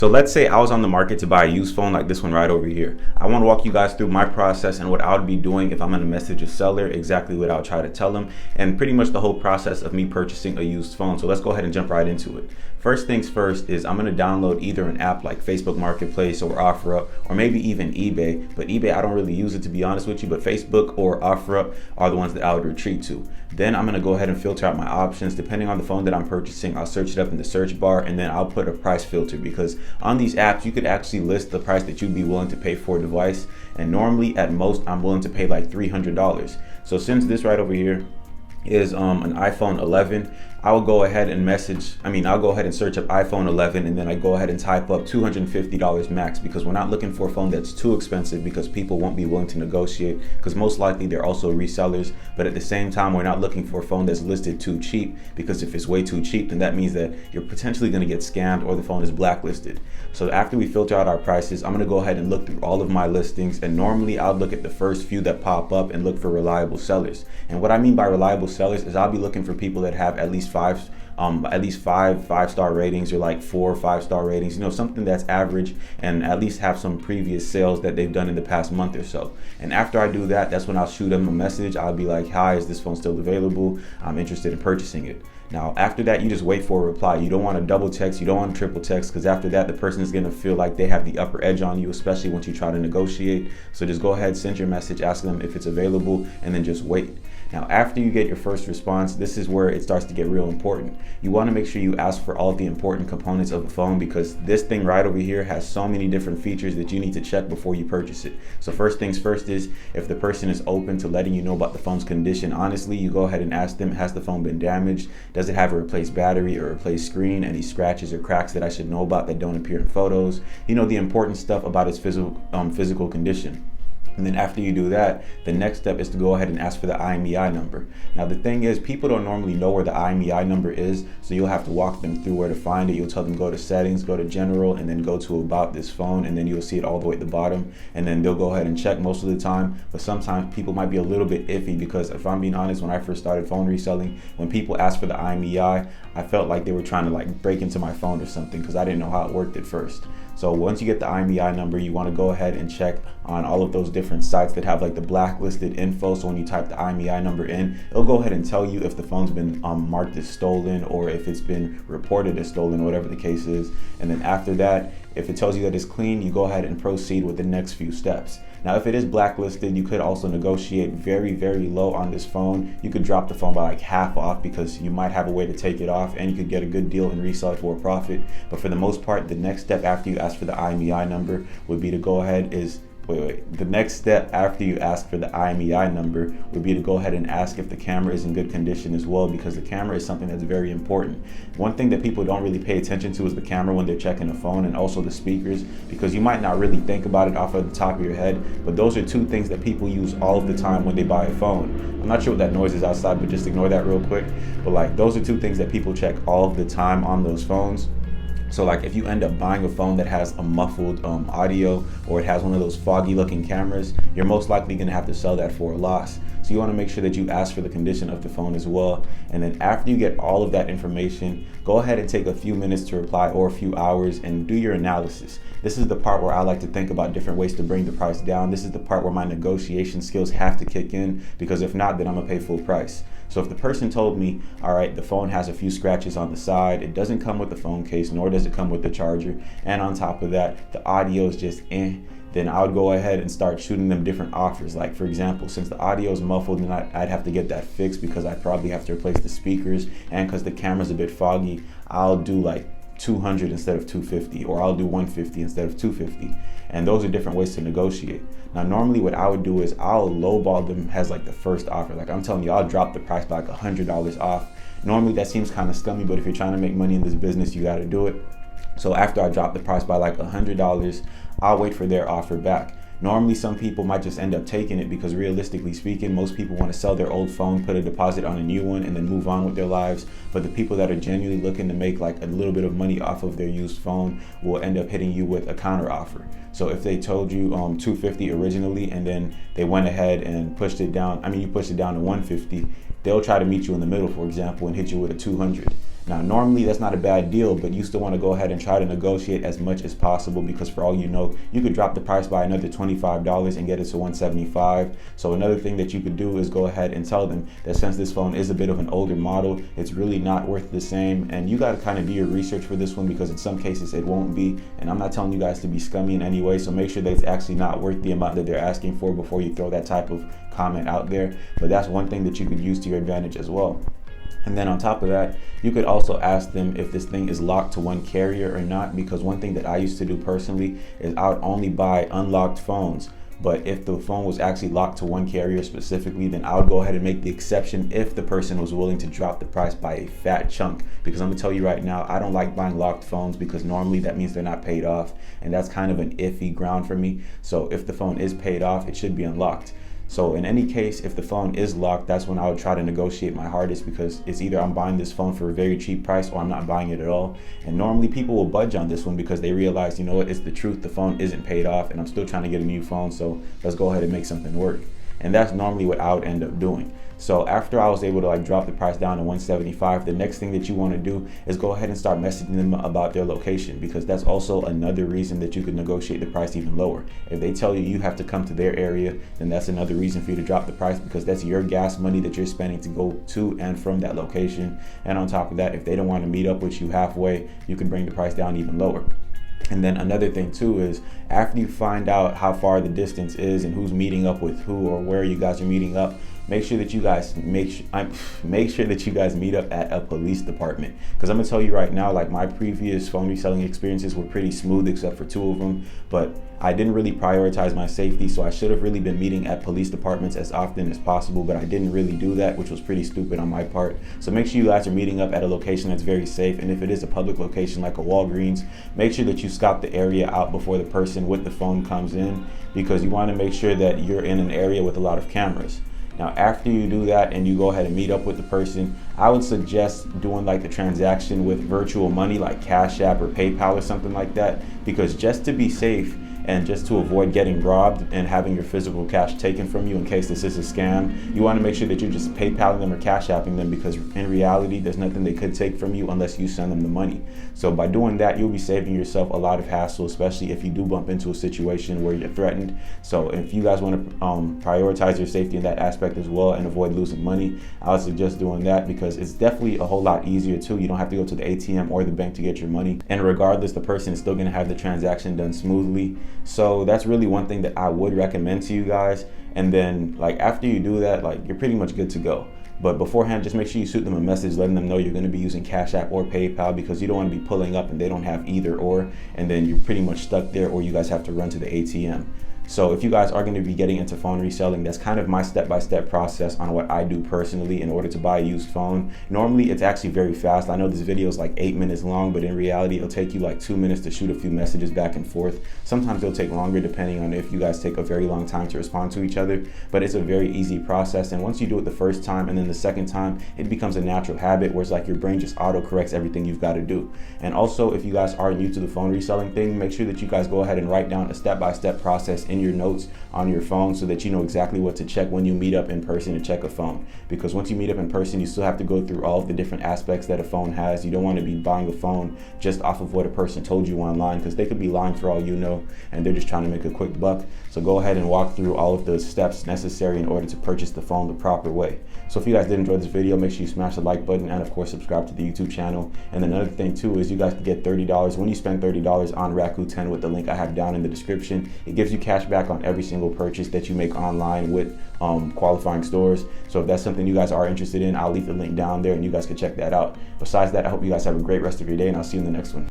So let's say I was on the market to buy a used phone like this one right over here. I want to walk you guys through my process and what I would be doing if I'm going to message a seller, exactly what I'll try to tell them, and pretty much the whole process of me purchasing a used phone. So let's go ahead and jump right into it. First things first is I'm going to download either an app like Facebook Marketplace or OfferUp, or maybe even eBay. But eBay, I don't really use it, to be honest with you, but Facebook or OfferUp are the ones that I would retreat to. Then I'm going to go ahead and filter out my options. Depending on the phone that I'm purchasing, I'll search it up in the search bar, and then I'll put a price filter, because on these apps you could actually list the price that you'd be willing to pay for a device, and normally at most I'm willing to pay like $300. So since this right over here is an iPhone 11, I'll go ahead and search up iPhone 11, and then I go ahead and type up $250 max, because we're not looking for a phone that's too expensive, because people won't be willing to negotiate, because most likely they're also resellers. But at the same time, we're not looking for a phone that's listed too cheap, because if it's way too cheap, then that means that you're potentially going to get scammed or the phone is blacklisted. So after we filter out our prices, I'm going to go ahead and look through all of my listings, and normally I'll look at the first few that pop up and look for reliable sellers. And what I mean by reliable sellers is I'll be looking for people that have at least five five-star ratings, or like 4 or 5-star ratings, something that's average, and at least have some previous sales that they've done in the past month or so. And after I do that, that's when I'll shoot them a message. I'll be like, hi, is this phone still available? I'm interested in purchasing it. Now, after that, you just wait for a reply. You don't want to double text, you don't want to triple text, because after that, the person is going to feel like they have the upper edge on you, especially once you try to negotiate. So just go ahead, send your message, ask them if it's available, and then just wait. Now, after you get your first response, this is where it starts to get real important. You want to make sure you ask for all of the important components of the phone, because this thing right over here has so many different features that you need to check before you purchase it. So first things first is, if the person is open to letting you know about the phone's condition honestly, you go ahead and ask them, has the phone been damaged? Does it have a replaced battery or replaced screen? Any scratches or cracks that I should know about that don't appear in photos? The important stuff about its physical condition. And then after you do that, the next step is to go ahead and ask for the IMEI number. Now the thing is, people don't normally know where the IMEI number is, so you'll have to walk them through where to find it. You'll tell them go to settings, go to general, and then go to about this phone, and then you'll see it all the way at the bottom, and then they'll go ahead and check most of the time. But sometimes people might be a little bit iffy, because if I'm being honest, when I first started phone reselling, when people asked for the IMEI, I felt like they were trying to break into my phone or something, because I didn't know how it worked at first. So once you get the IMEI number, you want to go ahead and check on all of those different sites that have the blacklisted info. So when you type the IMEI number in, it'll go ahead and tell you if the phone's been marked as stolen, or if it's been reported as stolen, whatever the case is. And then after that, if it tells you that it's clean, you go ahead and proceed with the next few steps. Now, if it is blacklisted, you could also negotiate very, very low on this phone. You could drop the phone by half off, because you might have a way to take it off, and you could get a good deal and resell it for a profit. But for the most part, the next step after you ask for the IMEI number would be to go ahead The next step after you ask for the IMEI number would be to go ahead and ask if the camera is in good condition as well, because the camera is something that's very important. One thing that people don't really pay attention to is the camera when they're checking a phone, and also the speakers, because you might not really think about it off of the top of your head, but those are two things that people use all of the time when they buy a phone. I'm not sure what that noise is outside, but just ignore that real quick. But those are two things that people check all of the time on those phones. So if you end up buying a phone that has a muffled audio, or it has one of those foggy looking cameras, you're most likely going to have to sell that for a loss. So you want to make sure that you ask for the condition of the phone as well. And then after you get all of that information, go ahead and take a few minutes to reply, or a few hours, and do your analysis. This is the part where I like to think about different ways to bring the price down. This is the part where my negotiation skills have to kick in, because if not, then I'm gonna pay full price. So if the person told me, all right, the phone has a few scratches on the side, it doesn't come with the phone case, nor does it come with the charger, and on top of that, the audio is just then I would go ahead and start shooting them different offers. Like, for example, since the audio is muffled, then I'd have to get that fixed, because I'd probably have to replace the speakers, and because the camera's a bit foggy, I'll do 200 instead of 250, or I'll do 150 instead of 250. And those are different ways to negotiate. Now, normally what I would do is I'll lowball them as the first offer. I'm telling you, I'll drop the price by $100 off. Normally that seems kind of scummy, but if you're trying to make money in this business, you got to do it. So after I drop the price by $100, I'll wait for their offer back. Normally, some people might just end up taking it, because realistically speaking, most people want to sell their old phone, put a deposit on a new one, and then move on with their lives. But the people that are genuinely looking to make a little bit of money off of their used phone will end up hitting you with a counter offer. So if they told you $250 originally, and then they went ahead and pushed it down, you pushed it down to $150, they'll try to meet you in the middle, for example, and hit you with a $200. Now, normally that's not a bad deal, but you still want to go ahead and try to negotiate as much as possible, because for all you know, you could drop the price by another $25 and get it to $175. So another thing that you could do is go ahead and tell them that since this phone is a bit of an older model, it's really not worth the same. And you got to kind of do your research for this one, because in some cases it won't be. And I'm not telling you guys to be scummy in any way, so make sure that it's actually not worth the amount that they're asking for before you throw that type of comment out there. But that's one thing that you could use to your advantage as well. And then on top of that, you could also ask them if this thing is locked to one carrier or not, because one thing that I used to do personally is I would only buy unlocked phones. But if the phone was actually locked to one carrier specifically, then I would go ahead and make the exception if the person was willing to drop the price by a fat chunk. Because I'm gonna tell you right now, I don't like buying locked phones, because normally that means they're not paid off, and that's kind of an iffy ground for me. So if the phone is paid off, it should be unlocked. So in any case, if the phone is locked, that's when I would try to negotiate my hardest, because it's either I'm buying this phone for a very cheap price or I'm not buying it at all. And normally people will budge on this one because they realize, you know what, it's the truth, the phone isn't paid off and I'm still trying to get a new phone, so let's go ahead and make something work. And that's normally what I would end up doing. So after I was able to drop the price down to $175, the next thing that you want to do is go ahead and start messaging them about their location, because that's also another reason that you could negotiate the price even lower. If they tell you you have to come to their area, then that's another reason for you to drop the price, because that's your gas money that you're spending to go to and from that location. And on top of that, if they don't want to meet up with you halfway, you can bring the price down even lower. And then another thing too is, after you find out how far the distance is and who's meeting up with who or where you guys are meeting up, make sure that you guys meet up at a police department. Because I'm gonna tell you right now, my previous phone reselling experiences were pretty smooth except for 2 of them, but I didn't really prioritize my safety, so I should have really been meeting at police departments as often as possible, but I didn't really do that, which was pretty stupid on my part. So make sure you guys are meeting up at a location that's very safe, and if it is a public location like a Walgreens, make sure that you scout the area out before the person with the phone comes in, because you want to make sure that you're in an area with a lot of cameras. Now, after you do that and you go ahead and meet up with the person, I would suggest doing the transaction with virtual money like Cash App or PayPal or something like that, because just to be safe and just to avoid getting robbed and having your physical cash taken from you in case this is a scam, you want to make sure that you're just PayPaling them or Cash Apping them, because in reality, there's nothing they could take from you unless you send them the money. So by doing that, you'll be saving yourself a lot of hassle, especially if you do bump into a situation where you're threatened. So if you guys want to prioritize your safety in that aspect as well and avoid losing money, I would suggest doing that, because it's definitely a whole lot easier too. You don't have to go to the ATM or the bank to get your money, and regardless, the person is still going to have the transaction done smoothly. So that's really one thing that I would recommend to you guys. And then after you do that, you're pretty much good to go. But beforehand, just make sure you shoot them a message letting them know you're going to be using Cash App or PayPal, because you don't want to be pulling up and they don't have either or, and then you're pretty much stuck there, or you guys have to run to the ATM. So if you guys are going to be getting into phone reselling, that's kind of my step-by-step process on what I do personally in order to buy a used phone. Normally, it's actually very fast. I know this video is 8 minutes long, but in reality, it'll take you 2 minutes to shoot a few messages back and forth. Sometimes it'll take longer depending on if you guys take a very long time to respond to each other, but it's a very easy process. And once you do it the first time and then the second time, it becomes a natural habit where it's your brain just auto-corrects everything you've got to do. And also, if you guys are new to the phone reselling thing, make sure that you guys go ahead and write down a step-by-step process in your notes on your phone, so that you know exactly what to check when you meet up in person to check a phone. Because once you meet up in person, you still have to go through all of the different aspects that a phone has. You don't want to be buying a phone just off of what a person told you online, because they could be lying for all you know, and they're just trying to make a quick buck. So go ahead and walk through all of the steps necessary in order to purchase the phone the proper way. So if you guys did enjoy this video, make sure you smash the like button and of course subscribe to the YouTube channel. And then another thing too is you guys can get $30 when you spend $30 on Rakuten with the link I have down in the description. It gives you cash back on every single purchase that you make online with qualifying stores. So if that's something you guys are interested in, I'll leave the link down there and you guys can check that out. Besides that, I hope you guys have a great rest of your day, and I'll see you in the next one.